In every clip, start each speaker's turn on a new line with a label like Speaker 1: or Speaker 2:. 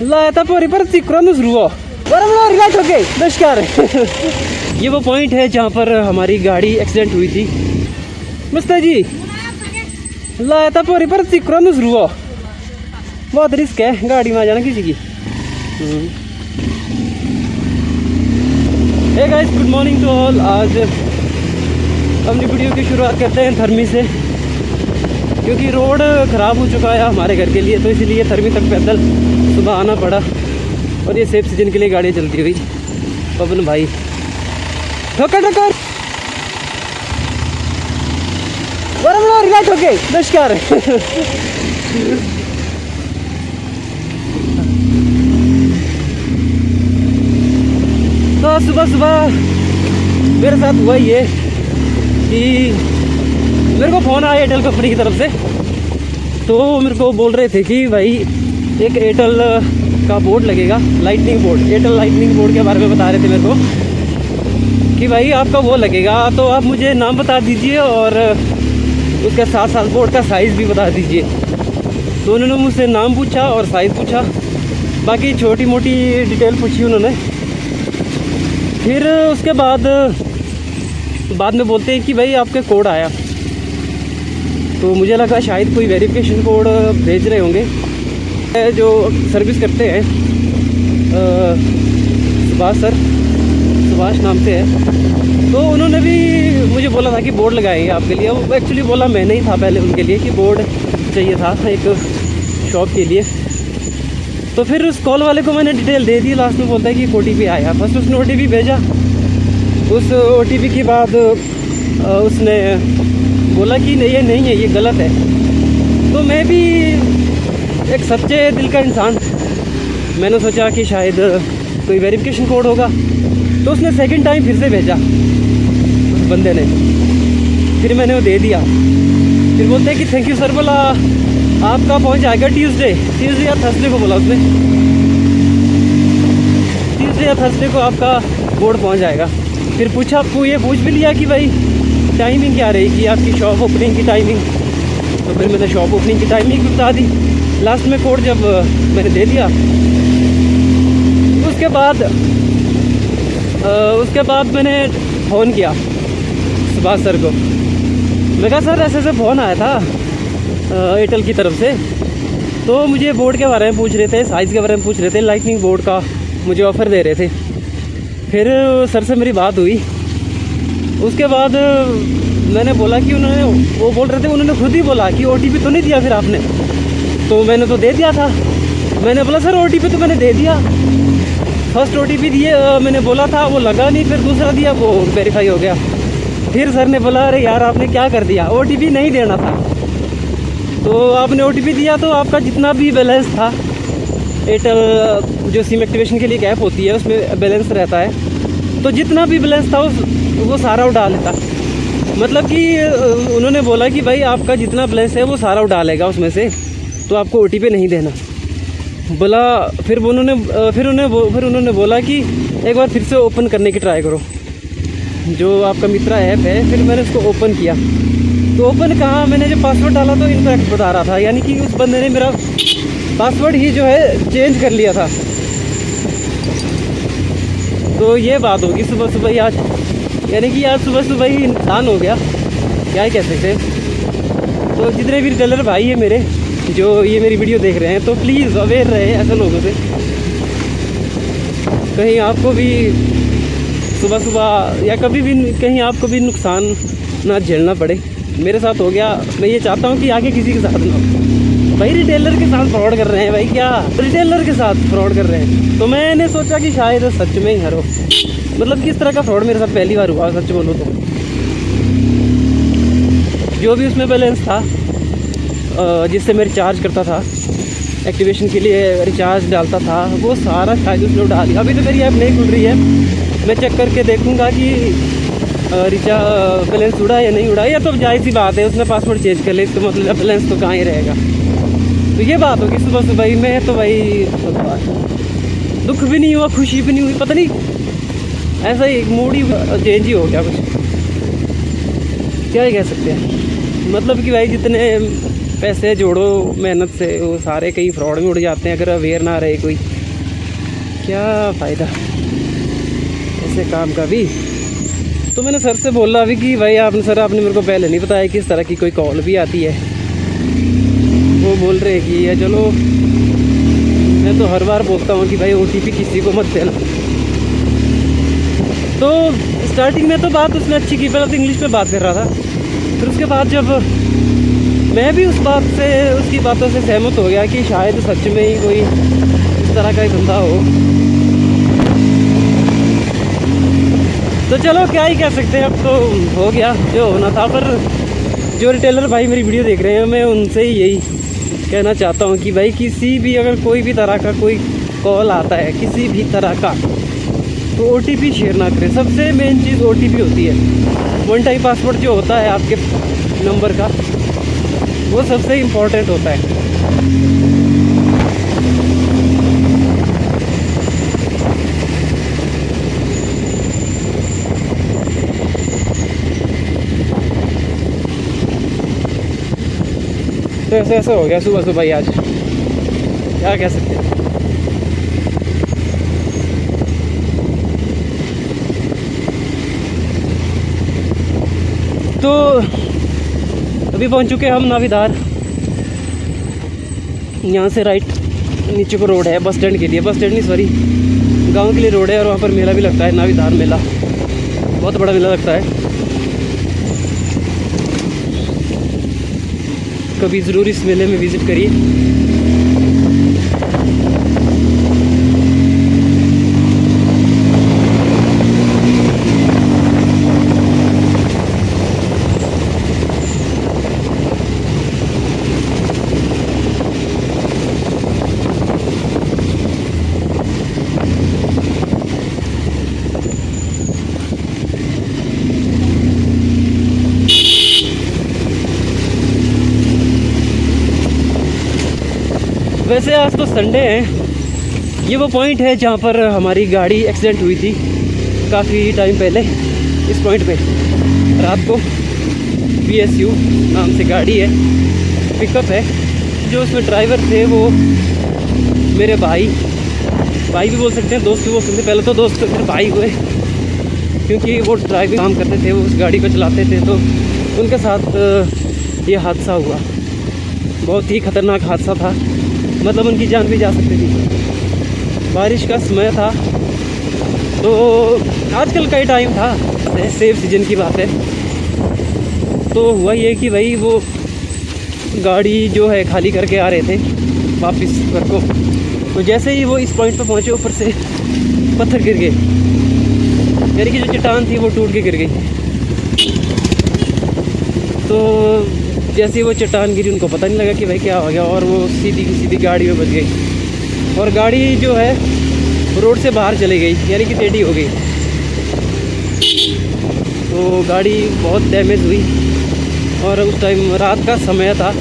Speaker 1: लाया था पूरी पर सिक्रा नुसरुआ रिलैक्स हो गए नमस्कार। ये वो पॉइंट है जहाँ पर हमारी गाड़ी एक्सीडेंट हुई थी। मुस्ता जी लाया था पूरी पर सिक्रा नुसरुआ, बहुत रिस्क है गाड़ी में आ जाना किसी की। Hey guys, good morning to all. आज अपनी वीडियो की शुरुआत करते हैं थर्मी से, क्योंकि रोड ख़राब हो चुका है हमारे घर के लिए, तो इसीलिए थर्मी तक पैदल सुबह आना पड़ा। और ये सेफ सीजन के लिए गाड़ी चलती हुई पवन भाई ठोकर ठोकर रिलैक्स हो गए नमस्कार। तो सुबह सुबह मेरे साथ हुआ ये कि मेरे को फ़ोन आया एयरटेल कंपनी की तरफ से। तो मेरे को बोल रहे थे कि भाई एक एयरटेल का बोर्ड लगेगा, lightning board, Airtel lightning board के बारे में बता रहे थे मेरे को कि भाई आपका वो लगेगा, तो आप मुझे नाम बता दीजिए और उसके साथ साथ बोर्ड का साइज़ भी बता दीजिए। तो उन्होंने मुझसे नाम पूछा और साइज़ पूछा, बाकी छोटी मोटी डिटेल पूछी उन्होंने। फिर उसके बाद में बोलते हैं कि भाई आपके कोड आया। तो मुझे लगा शायद कोई वेरिफिकेशन कोड भेज रहे होंगे। जो सर्विस करते हैं सुभाष नाम से है, तो उन्होंने भी मुझे बोला था कि बोर्ड लगाएंगे आपके लिए। वो एक्चुअली बोला मैंने ही था पहले उनके लिए कि बोर्ड चाहिए था एक शॉप के लिए। तो फिर उस कॉल वाले को मैंने डिटेल दे दी। लास्ट में बोलता है कि OTP आया। फर्स्ट उसने OTP भेजा, उस OTP के बाद उसने बोला कि नहीं ये नहीं है, ये गलत है। तो मैं भी एक सच्चे दिल का इंसान, मैंने सोचा कि शायद कोई वेरिफिकेशन कोड होगा। तो उसने सेकंड टाइम फिर से भेजा उस बंदे ने, फिर मैंने वो दे दिया। फिर बोलते हैं कि थैंक यू सर, बोला आपका पहुंच जाएगा ट्यूसडे या थर्सडे को, बोला उसने ट्यूसडे या थर्सडे को आपका बोर्ड पहुंच जाएगा। फिर पूछा, आपको ये पूछ भी लिया कि भाई टाइमिंग क्या रहेगी आपकी शॉप ओपनिंग की टाइमिंग। तो फिर मैंने शॉप ओपनिंग की टाइमिंग बता दी। लास्ट में कोड जब मैंने दे दिया, उसके बाद मैंने फ़ोन किया सुभाष सर को। मैं कहा सर ऐसे फ़ोन आया था एयरटेल की तरफ से, तो मुझे बोर्ड के बारे में पूछ रहे थे, साइज़ के बारे में पूछ रहे थे, लाइटनिंग बोर्ड का मुझे ऑफ़र दे रहे थे। फिर सर से मेरी बात हुई। उसके बाद मैंने बोला कि वो बोल रहे थे, उन्होंने खुद ही बोला कि OTP तो नहीं दिया फिर आपने। तो मैंने तो दे दिया था। मैंने बोला सर OTP तो मैंने दे दिया, फर्स्ट OTP दिए मैंने बोला था, वो लगा नहीं, फिर दूसरा दिया वो वेरीफाई हो गया। फिर सर ने बोला अरे यार आपने क्या कर दिया, OTP नहीं देना था। तो आपने OTP दिया तो आपका जितना भी बैलेंस था, एयरटेल जो सिम एक्टिवेशन के लिए ऐप होती है उसमें बैलेंस रहता है, तो जितना भी बैलेंस था वो सारा उड़ा लेता। मतलब कि उन्होंने बोला कि भाई आपका जितना बैलेंस है वो सारा उड़ा लेगा उसमें से, तो आपको OTP नहीं देना बोला। फिर उन्होंने बोला कि एक बार फिर से ओपन करने की ट्राई करो, जो आपका मित्रा ऐप है। फिर मैंने उसको ओपन किया, तो ओपन कहाँ, मैंने जो पासवर्ड डाला तो इनकरेक्ट बता रहा था, यानी कि उस बंदे ने मेरा पासवर्ड ही जो है चेंज कर लिया था। तो ये बात होगी सुबह सुबह ही आज, यानी कि आज सुबह सुबह ही इंसान हो गया, क्या ही कह सकते। तो जितने भी रिटेलर भाई है मेरे जो ये मेरी वीडियो देख रहे हैं, तो प्लीज़ अवेयर रहे ऐसे लोगों से, कहीं आपको भी सुबह सुबह या कभी भी कहीं आपको भी नुकसान ना झेलना पड़े। मेरे साथ हो गया, मैं ये चाहता हूँ कि आगे किसी के साथ ना हो। भाई रिटेलर के साथ फ्रॉड कर रहे हैं, भाई क्या रिटेलर के साथ फ्रॉड कर रहे हैं। तो मैंने सोचा कि शायद सच में ही हरो, मतलब किस तरह का फ्रॉड मेरे साथ पहली बार हुआ सच बोलो तो। जो भी उसमें बैलेंस था जिससे मैं रिचार्ज करता था, एक्टिवेशन के लिए रिचार्ज डालता था, वो सारा शायद उसने उड़ा दिया। अभी तो मेरी ऐप नहीं खुल रही है, मैं चेक करके देखूंगा कि रिचार्ज बैलेंस उड़ा या नहीं उड़ा। या तो जाहिर सी बात है उसने पासवर्ड चेंज कर ले, इसका मतलब बैलेंस तो कहाँ ही रहेगा। तो ये बात होगी सुबह सुबह ही। मैं तो भाई दुख भी नहीं हुआ, खुशी भी नहीं हुई, पता नहीं ऐसा ही मूड ही चेंज ही हो गया कुछ, क्या ही कह सकते हैं। मतलब कि भाई जितने पैसे जोड़ो मेहनत से, वो सारे कहीं फ्रॉड में उड़ जाते हैं अगर अवेयर ना रहे कोई। क्या फ़ायदा ऐसे काम का भी। तो मैंने सर से बोला अभी कि भाई आपने मेरे को पहले नहीं बताया कि इस तरह की कोई कॉल भी आती है। वो बोल रहे कि या चलो, मैं तो हर बार बोलता हूँ कि भाई OTP किसी को मत देना। तो स्टार्टिंग में तो बात उसने अच्छी की, पहले तो इंग्लिश में बात कर रहा था। फिर उसके बाद जब मैं भी उसकी बातों से सहमत हो गया कि शायद सच में ही कोई इस तरह का ही धंधा हो, तो चलो क्या ही कह सकते हैं। अब तो हो गया जो होना था। पर जो रिटेलर भाई मेरी वीडियो देख रहे हैं, मैं उनसे ही यही कहना चाहता हूँ कि भाई किसी भी अगर कोई भी तरह का कोई कॉल आता है किसी भी तरह का, तो OTP शेयर ना करें। सबसे मेन चीज़ OTP होती है। वन टाइम पासवर्ड जो होता है आपके नंबर का, वो सबसे इम्पोर्टेंट होता है। तो ऐसे हो गया सुबह सुबह ही आज, क्या कह सकते हैं। तो अभी पहुंच चुके हैं हम नावीदार। यहाँ से राइट नीचे को रोड है बस स्टैंड के लिए, बस स्टैंड नहीं सॉरी, गांव के लिए रोड है। और वहाँ पर मेला भी लगता है, नावीदार मेला, बहुत बड़ा मेला लगता है। कभी ज़रूर इस मेले में विज़िट करिए। वैसे आज तो संडे है। ये वो पॉइंट है जहाँ पर हमारी गाड़ी एक्सीडेंट हुई थी काफ़ी टाइम पहले। इस पॉइंट पे रात को PSU नाम से गाड़ी है, पिकअप है। जो उसमें ड्राइवर थे वो मेरे भाई भी बोल सकते हैं, दोस्त भी बोल सकते हैं। पहले तो दोस्त फिर भाई हुए, क्योंकि वो ड्राइविंग काम करते थे, वो उस गाड़ी को चलाते थे। तो उनके साथ ये हादसा हुआ, बहुत ही ख़तरनाक हादसा था। मतलब उनकी जान भी जा सकती थी। बारिश का समय था, तो आजकल का ही टाइम था, सेफ सीजन की बात है। तो हुआ ये कि भाई वो गाड़ी जो है खाली करके आ रहे थे वापस घर को। तो जैसे ही वो इस पॉइंट पर पहुँचे, ऊपर से पत्थर गिर गए, यानी कि जो चट्टान थी वो टूट के गिर गई। तो जैसे ही वो चट्टान गिरी, उनको पता नहीं लगा कि भाई क्या हो गया, और वो सीधी की सीधी गाड़ी में बच गई। और गाड़ी जो है रोड से बाहर चली गई, यानी कि टेढ़ी हो गई। तो गाड़ी बहुत डैमेज हुई। और उस टाइम रात का समय था।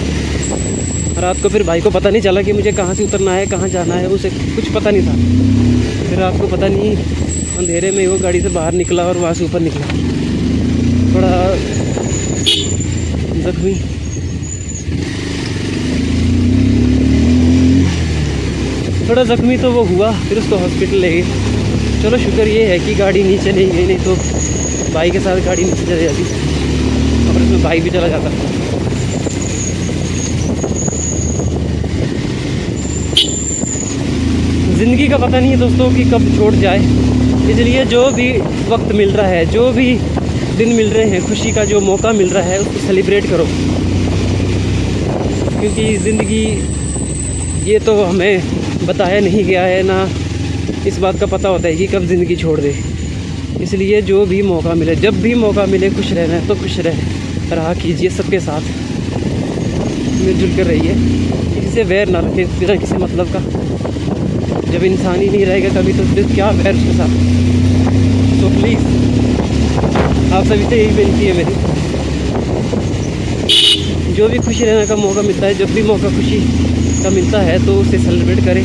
Speaker 1: रात को फिर भाई को पता नहीं चला कि मुझे कहाँ से उतरना है, कहाँ जाना है, उसे कुछ पता नहीं था। फिर रात को पता नहीं, अंधेरे में वो गाड़ी से बाहर निकला और वहाँ से ऊपर निकला। थोड़ा जख्मी, थोड़ा ज़ख्मी तो वो हुआ। फिर उसको हॉस्पिटल ले गए। चलो शुक्र ये है कि गाड़ी नीचे नहीं गई, नहीं तो भाई के साथ गाड़ी नीचे चली जाती और उसमें भाई भी चला जाता। ज़िंदगी का पता नहीं है दोस्तों कि कब छोड़ जाए, इसलिए जो भी वक्त मिल रहा है, जो भी दिन मिल रहे हैं, खुशी का जो मौका मिल रहा है, उसको सेलिब्रेट करो। क्योंकि ज़िंदगी ये तो हमें बताया नहीं गया है, ना इस बात का पता होता है कि कब ज़िंदगी छोड़ दे। इसलिए जो भी मौका मिले, जब भी मौका मिले, खुश रहना है तो खुश रहा कीजिए। सबके साथ मिलजुल कर रहिए, किसी से वैर ना रखे बिना किसी मतलब का। जब इंसान ही नहीं रहेगा कभी, तो फिर क्या वैर उसके साथ। तो प्लीज़ आप सभी से यही विनती है मेरी, जो भी खुशी रहने का मौका मिलता है, जब भी मौका खुशी का मिलता है, तो उसे सेलिब्रेट करें।